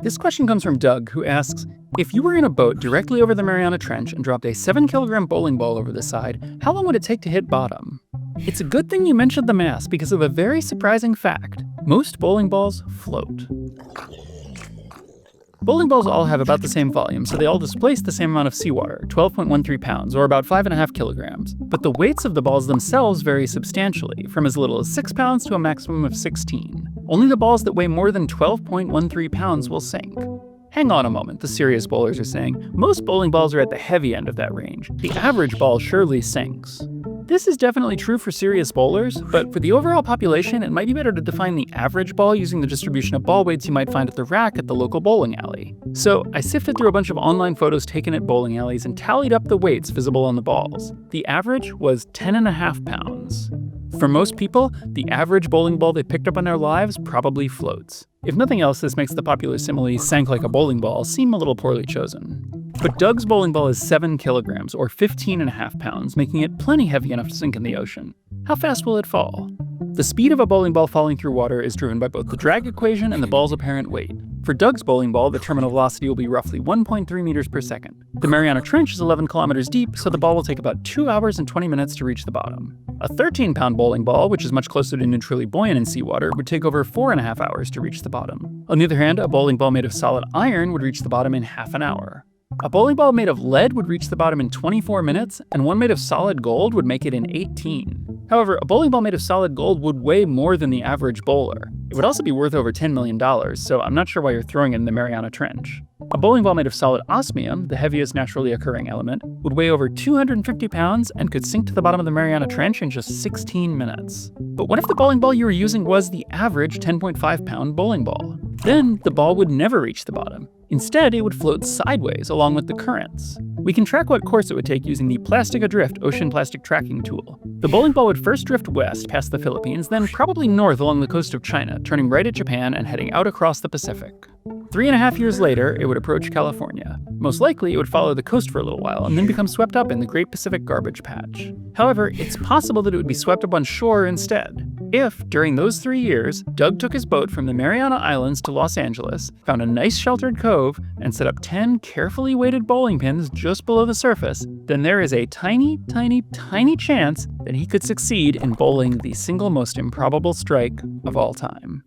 This question comes from Doug, who asks, if you were in a boat directly over the Mariana Trench and dropped a 7-kilogram bowling ball over the side, how long would it take to hit bottom? It's a good thing you mentioned the mass because of a very surprising fact. Most bowling balls float. Bowling balls all have about the same volume, so they all displace the same amount of seawater, 12.13 pounds, or about 5.5 kilograms. But the weights of the balls themselves vary substantially, from as little as 6 pounds to a maximum of 16. Only the balls that weigh more than 12.13 pounds will sink. Hang on a moment, the serious bowlers are saying. Most bowling balls are at the heavy end of that range. The average ball surely sinks. This is definitely true for serious bowlers, but for the overall population, it might be better to define the average ball using the distribution of ball weights you might find at the rack at the local bowling alley. So I sifted through a bunch of online photos taken at bowling alleys and tallied up the weights visible on the balls. The average was 10.5 pounds. For most people, the average bowling ball they picked up in their lives probably floats. If nothing else, this makes the popular simile "sank like a bowling ball" seem a little poorly chosen. But Doug's bowling ball is 7 kilograms, or 15.5 pounds, making it plenty heavy enough to sink in the ocean. How fast will it fall? The speed of a bowling ball falling through water is driven by both the drag equation and the ball's apparent weight. For Doug's bowling ball, the terminal velocity will be roughly 1.3 meters per second. The Mariana Trench is 11 kilometers deep, so the ball will take about 2 hours and 20 minutes to reach the bottom. A 13-pound bowling ball, which is much closer to neutrally buoyant in seawater, would take over 4.5 hours to reach the bottom. On the other hand, a bowling ball made of solid iron would reach the bottom in half an hour. A bowling ball made of lead would reach the bottom in 24 minutes, and one made of solid gold would make it in 18. However, a bowling ball made of solid gold would weigh more than the average bowler. It would also be worth over $10 million, so I'm not sure why you're throwing it in the Mariana Trench. A bowling ball made of solid osmium, the heaviest naturally occurring element, would weigh over 250 pounds and could sink to the bottom of the Mariana Trench in just 16 minutes. But what if the bowling ball you were using was the average 10.5-pound bowling ball? Then the ball would never reach the bottom. Instead, it would float sideways along with the currents. We can track what course it would take using the Plastic Adrift ocean plastic tracking tool. The bowling ball would first drift west past the Philippines, then probably north along the coast of China, turning right at Japan and heading out across the Pacific. 3.5 years later, it would approach California. Most likely, it would follow the coast for a little while and then become swept up in the Great Pacific Garbage Patch. However, it's possible that it would be swept up on shore instead. If, during those 3 years, Doug took his boat from the Mariana Islands to Los Angeles, found a nice sheltered cove, and set up 10 carefully weighted bowling pins just below the surface, then there is a tiny, tiny, tiny chance that he could succeed in bowling the single most improbable strike of all time.